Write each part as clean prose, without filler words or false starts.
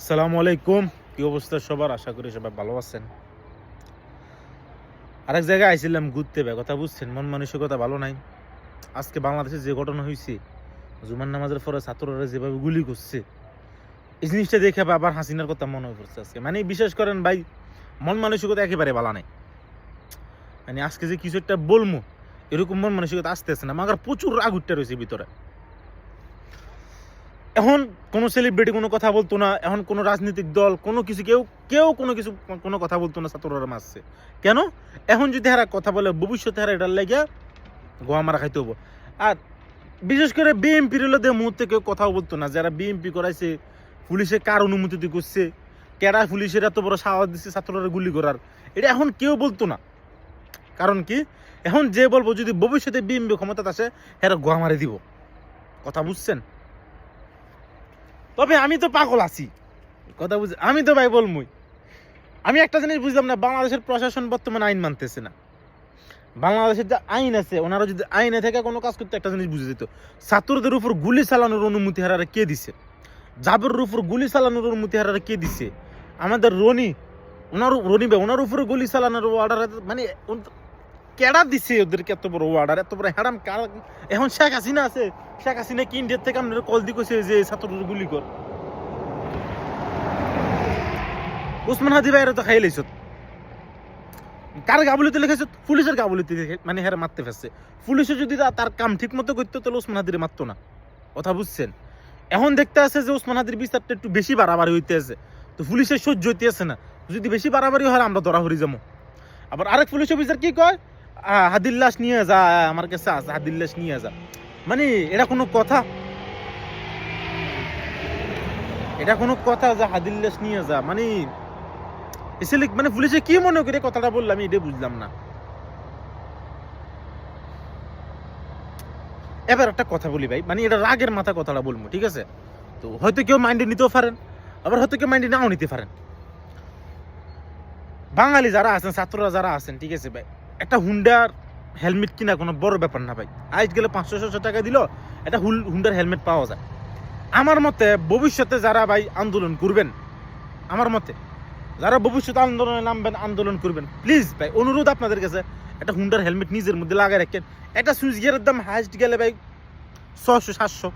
আসসালামু আলাইকুম। কি অবস্থা সবার? আশা করি সবাই ভালো আছেন। আরেক জায়গায় আইছিলাম ঘুরতে, কথা বুঝছেন, মন মানসিকতা ভালো নাই। আজকে বাংলাদেশে যে ঘটনা হয়েছে, জুমার নামাজের পরে ছাত্ররা যেভাবে গুলি করছে, এই জিনিসটা দেখে আবার হাসিনার কথা মনে পড়ছে আজকে। মানে বিশেষ করেন ভাই, মন মানসিকতা একেবারে ভালো নাই। মানে আজকে যে কিছু একটা বলবো, এরকম মন মানসিকতা আসতেছে না। মাগার প্রচুর রাগ উঠতে রয়েছে ভিতরে। এখন কোনো সেলিব্রিটি কোনো কথা বলতো না, এখন কোনো রাজনৈতিক দল কোনো কিছু কেউ কেউ কোনো কিছু কোনো কথা বলতো না। ছাত্ররা মারছে কেন? এখন যদি হারা কথা বলে ভবিষ্যতে হারা এটার লেগে গোয়া মারা খাইতে হবো। আর বিশেষ করে বিএমপির হলে মুহূর্তে কেউ কথাও বলতো না। যারা বিএমপি করাইছে, পুলিশে কার অনুমতি করছে, কেরা পুলিশের এত বড় সাহস দিচ্ছে ছাত্ররা গুলি করার, এটা এখন কেউ বলতো না। কারণ কি? এখন যে বলবো যদি ভবিষ্যতে বিএমপি ক্ষমতা আসে, এরা গোয়া মারি দিব। কথা বুঝছেন? তবে আমি তো পাগল আছি, কথা বুঝ, আমি তো ভাই বলমুই। আমি একটা জিনিস বুঝলাম না, বাংলাদেশের প্রশাসন বর্তমানে আইন মানতেছে না। বাংলাদেশের যে আইন আছে, ওনারা যদি আইনে থেকে কোনো কাজ করতে, একটা জিনিস বুঝে যেত, ছাত্রদের উপর গুলি চালানোর অনুমতি হারারে কে দিছে? জাবের উপর গুলি চালানোর অনুমতি হারারে কে দিছে? আমাদের রনি ওনার উপরে গুলি চালানোর অর্ডার, মানে কেডা দিছে ওদেরকে এত বড় অর্ডার, এত বড় হ্যাডাম? এখন শেখ হাসিনা আছে, শেখ হাসিনা কি ইন্ডিয়ার থেকে আপনারা কল দিয়ে কইছে যে ছাত্রদের গুলি কর? ওসমান হাদি ভাইয়ের তো খাই লাইছ, কার গাবলিতে লিখেছে? পুলিশের গাবলিতে, মানে হেরা মারতে ফেলছে। পুলিশে যদি তার কাম ঠিক মতো করতো, তাহলে ওসমান হাদির মারতো না। কথা বুঝছেন? এখন দেখতে আছে যে ওসমান হাদির বিচারটা একটু বেশি বাড়াবাড়ি হইতে আছে, তো পুলিশের সহ্য হইতে আছে না। যদি বেশি বাড়াবাড়ি হয়, আমরা ধরা হরি যাবো। আবার আরেক পুলিশ অফিসার কি কয়, হাদির লাশ নিয়ে যা, আমার কাছে আছে, হাদির লাশ নিয়ে যা। মানে এটা কোনো কথা? এটা কোনো কথা যে হাদির লাশ নিয়ে যা? মানে মানে পুলিশে কি মনে করে কথাটা বললাম, আমি এটা বুঝলাম না। এবার একটা কথা বলি ভাই, মানে এটা রাগের মাথা কথাটা বলবো, ঠিক আছে? তো হয়তো কেউ মাইন্ডে নিতেও পারেন, আবার হয়তো কেউ মাইন্ডে নাও নিতে পারেন। বাঙালি যারা আছেন, ছাত্ররা যারা আছেন, ঠিক আছে ভাই, একটা হুন্ডার হেলমেট কিনা কোনো বড় ব্যাপার না ভাই। আজ গেলে 500-600 টাকা দিল একটা হুন্ডার হেলমেট পাওয়া যায়। আমার মতে ভবিষ্যতে যারা ভাই আন্দোলন করবেন, আমার মতে যারা ভবিষ্যতে আন্দোলনে নামবেন, আন্দোলন করবেন, প্লিজ ভাই অনুরোধ আপনাদের কাছে, একটা হুন্ডার হেলমেট নিজের মধ্যে লাগাই রাখেন। একটা সুইচ গিয়ারের দাম হাইস্ট গেলে ভাই 600-700।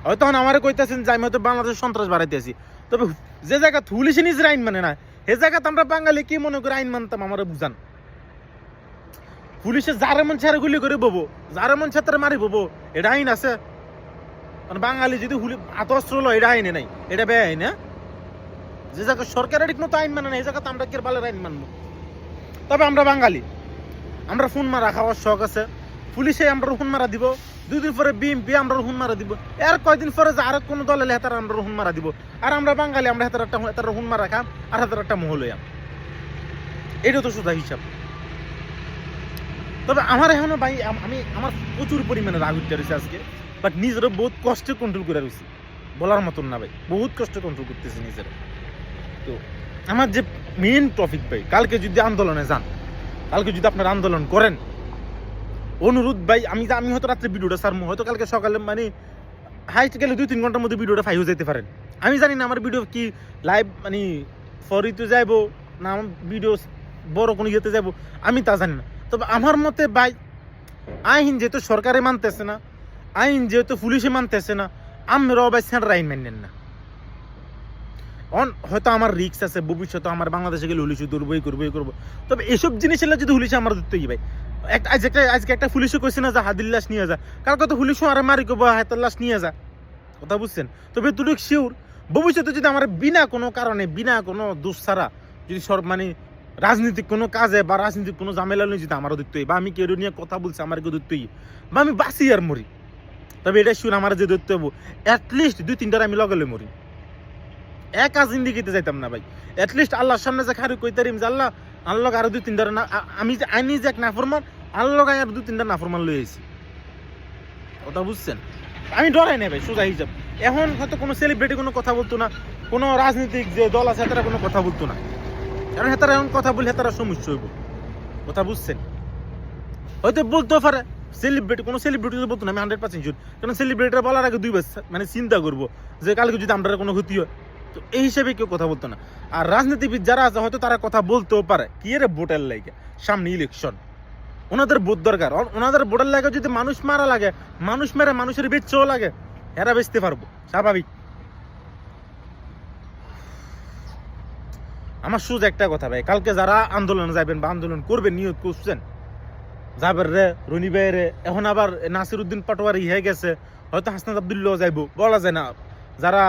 হয়তো আমারে কইতেছেন যে আমি হয়তো বাংলাদেশের সন্ত্রাস বাড়াইতে আছি, তবে যে জায়গা পুলিশে নিজের আইন মানে না, সে জায়গাতে আমরা বাঙালি কি মনে করে আইন মানতাম, আমার বুঝান। পুলিশে যারে মন ছেড়ে গুলি করে ববো, যারে মন ছেড়ে মারি ববো, এটা আইন আছে? মানে বাঙালি যদি আতস্ত্র হলো, এটা আইনে নাই, এটা বে আইন। যে জায়গায় সরকারের ঠিক মতো আইন মানে না, এই জায়গাতে আমরা কে বালের আইন মানবো? তবে আমরা বাঙালি, আমরা ফোন মারা খাওয়ার শখ আছে। পুলিশে আমরা ফোন মারা দিব, 2 দিন পরে বিএমপি আমরা ফোন মারা দিব, এর কয়দিন পরে যে আর কোনো দল এলে হেতারা আমরা ফোন মারা দিব। আর আমরা বাঙালি, আমরা হেতার ফোন মারা খাম, আর হেতার একটা মহল হইয়াম। এটা তো সোজা হিসাব। তবে আমার এখনো ভাই, আমার প্রচুর পরিমাণে রাগ উঠতে রয়েছে আজকে, বাট নিজেরও বহুত কষ্টে কন্ট্রোল করে রয়েছি, বলার মতন না ভাই, বহুত কষ্টে কন্ট্রোল করতেছি নিজের। তো আমার যে মেইন টপিক ভাই, কালকে যদি আন্দোলনে যান, কালকে যদি আপনারা আন্দোলন করেন, অনুরোধ ভাই, আমি হয়তো রাত্রে ভিডিওটা সারমু, হয়তো কালকে সকালে, মানে হাইস্ট গেলে 2-3 ঘন্টার মধ্যে ভিডিওটা ফাইও যেতে পারেন। আমি জানি না আমার ভিডিও কি লাইভ, মানে ফরিতে যাইবো না আমার ভিডিও বড় কোনো ইয়েতে যাবো, আমি তা জানি না। তবে আমার মতে ভাই, আইন যেহেতু সরকারে মানতেছে না, আইন যেহেতু পুলিশে মানতেছে না, আমরাও ভাই সেন্টার আইন মানেন না। হয়তো আমার রিক্স আছে, ভবিষ্যতে আমার বাংলাদেশে গেলে হুলিশ করবো। তবে এসব জিনিস এলে যদি হুলিশে আমার ধরতে ভাই, আজকে একটা পুলিশও কইছে না যে হাদির লাশ নিয়ে যা, কার কথা পুলিশও আর মারি করবো হাতের লাশ নিয়ে যা। কথা বুঝছেন? তবে তুই শিওর ভবিষ্যতে যদি আমার বিনা কোনো কারণে, বিনা কোনো দোষ ছাড়া যদি মানে রাজনীতিক কোনো কাজে বা রাজনীতিক কোনো ঝামেলা নিয়ে যদি আমারও ধরতে বা আমি কেউ নিয়ে কথা বলছি আমার কেউ ধরতে বা আমি বাঁচি আর মরি, তবে এটা শিওর আমার যে ধরতে হবো অ্যাটলিস্ট 2-3টার আমি লগালে মরি। একা জিন্দিগিতে যাইতাম না ভাই। অ্যাটলিস্ট আল্লাহর সামনে যে খারু কইতারিম যে আল্লাহ আরো 2-3টা না, আমি যে আইনি যে এক নাফরমান, আল্লাহ আর 2-3টা নাফরমান লই আইছি। কথা বুঝছেন? আমি ডরাই নাই ভাই, সোজা হিসাব। এখন হয়তো কোনো সেলিব্রিটি কোনো কথা বলতো না, কোনো রাজনৈতিক যে দল আছে তারা কোনো কথা বলতো না, কারণ হেতারা এখন কথা বলে হেতারা সমস্যা হইব। কথা বুঝছেন? হয়তো বলতেও পারে কোনো সেলিব্রিটি বলতো না, আমি 100% শিওর। কারণ সেলিব্রিটিরা বলার আগে 2 বার মানে চিন্তা করবো যে কালকে যদি আমরা কোনো ক্ষতি হয়। তো এই হিসেবে কেউ কথা বলতো না। আর রাজনীতিবিদ যারা আছে হয়তো তারা কথা বলতেও পারে, কি রে ভোটের লাগে, সামনে ইলেকশন, ওনাদের ভোট দরকার, ওনাদের ভোটের লাগে যদি মানুষ মারা লাগে, মানুষ মেরে মানুষের বেচতেও লাগে, এরা বেচতে পারবো, স্বাভাবিক। আমার শুধু একটা কথা ভাই, কালকে যারা আন্দোলনে যাবেন বা আন্দোলন করবেন নিয়ত করছেন, যাবেন রে, রনি ভাই রে, এখন আবার নাসির উদ্দিন পাটোয়ারি হয়ে গেছে, হয়তো হাসনাত আব্দুল্লাহ যাইবো, বলা যায় না। যারা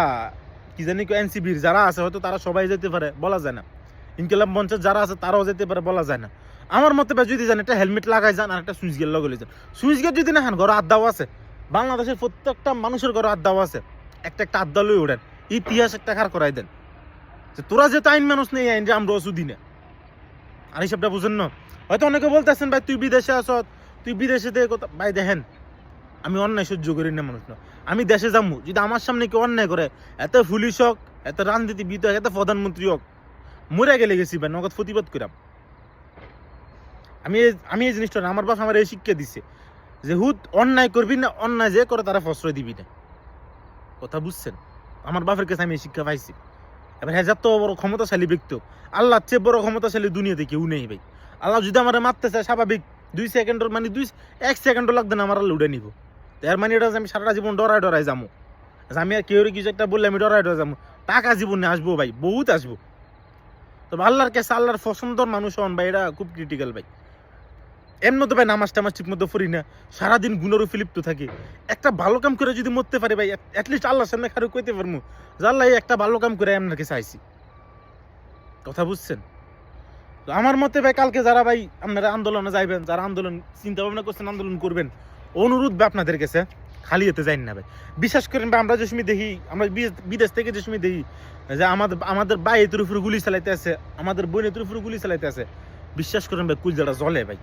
কি জানি এনসিবির যারা আছে হয়তো তারা সবাই যেতে পারে, বলা যায় না। ইনকিলাব মঞ্চের যারা আছে তারাও যেতে পারে, বলা যায় না। আমার মতে ভাই যদি জান একটা হেলমেট লাগাই যান আর একটা সুইচ গেট লগে যান। সুইচ গেট যদি না খান, ঘরে আড্ডাও আছে, বাংলাদেশের প্রত্যেকটা মানুষের ঘরে আড্ডাও আছে, একটা একটা আড্ডা লই ওঠেন, ইতিহাস একটা খার করাই দেন যে তোরা যেহেতু আইন মানুষ নেই, আইন যে আমরা অসুদি না। আর হিসাবটা বুঝেন না। হয়তো অনেকে বলতেছেন ভাই তুই বিদেশে আস, তুই বিদেশে থেকে কথা, ভাই দেখেন আমি অন্যায় সহ্য করি না মানুষ না। আমি দেশে যাবো, যদি আমার সামনে কেউ অন্যায় করে, এত পুলিশ হোক, এত রাজনীতিবিদ হোক, এত প্রধানমন্ত্রী হোক, মরে গেলে গেছি ভাই নগদ প্রতিবাদ করাম। আমি এই জিনিসটা না, আমার বাপ আমার এই শিক্ষা দিছে যে হুদ অন্যায় করবি না, অন্যায় যে করে তারা প্রশ্রয় দিবি না। কথা বুঝছেন? আমার বাপের কাছে আমি এই শিক্ষা পাইছি। এবার হ্যাঁ যত বড় ক্ষমতাশালী ব্যক্তি হোক, আল্লাহর চেয়ে বড় ক্ষমতাশালী দুনিয়াতে কেউ নেই ভাই। আল্লাহ যদি আমার মারতে চায় স্বাভাবিক 2 সেকেন্ডের মানে 1 সেকেন্ডও লাগবে না, আমার আল্লাহ উঠে নিব। এর মানে এটা আমি সারাটা জীবন ডরায় যাবো, আমি আর কেউ কিছু একটা বললে আমি ডরায় যাবো। টাকা জীবনে আসবো ভাই, বহুত আসবো। তবে আল্লাহর কাছে আল্লাহর পছন্দর মানুষ হন ভাই, এটা খুব ক্রিটিক্যাল ভাই। এমন তো ভাই নামাজ টামাজ ঠিক মতো পড়ি না, সারাদিন গুণেরও ফিলিপ্ত থাকি। একটা ভালো কাম করে যদি মরতে পারি ভাই, অ্যাটলিস্ট আল্লাহর সামনে কারো কইতে পারবো যে আল্লাহ একটা ভালো কাম করে আপনার কাছে আইছি। কথা বুঝছেন? তো আমার মতে ভাই কালকে যারা ভাই আপনারা আন্দোলনে যাইবেন, যারা আন্দোলন চিন্তা ভাবনা করছেন আন্দোলন করবেন, অনুরোধ ভাই আপনাদের কাছে খালি হতে যাই না ভাই। বিশ্বাস করেন ভাই, আমরা যে সময় দেখি, আমরা বিদেশ থেকে যে সময় দেখি যে আমাদের ভাই এদের উপরে গুলি চালাইতে আছে, আমাদের বোন এদের উপরে গুলি চালাইতে আছে, বিশ্বাস করেন ভাই কুলজাটা জ্বলে ভাই।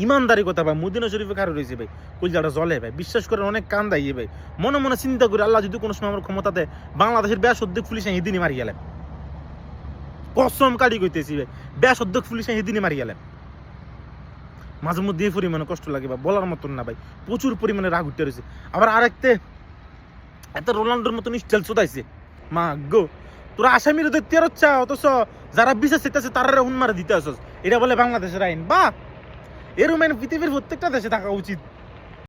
ইমানদারি কথা ভাই, মদিনা শরীফে কারো রয়েছে ভাই, কুলজাটা জ্বলে ভাই। বিশ্বাস করেন অনেক কান্দাই ভাই, মনে মনে চিন্তা করি আল্লাহ যদি কোনো সময় আমার ক্ষমতাতে বাংলাদেশের ব্যাস অর্ধেক পুলিশ এদিনই মারি গেলেন, কসম কাটি কইতেছি ভাই, ব্যাস অর্ধেক পুলিশ এদিনই মারি গেলেন। মাঝে মধ্যে এই পরিমাণে কষ্ট লাগে বা বলার মতন না ভাই, প্রচুর পরিমাণে রাগ উঠতে রয়েছে। আবার আরেকতে এত রোনাল্ডোর মতন স্টাইল চোদাইছে, মা গো তোরা আসামির দেখতে হচ্ছে, অথচ যারা বিচার চেতেছে তারা হুন মারা দিতে আসছ, এটা বলে বাংলাদেশের আইন। বা এরকম আইন পৃথিবীর প্রত্যেকটা দেশে থাকা উচিত।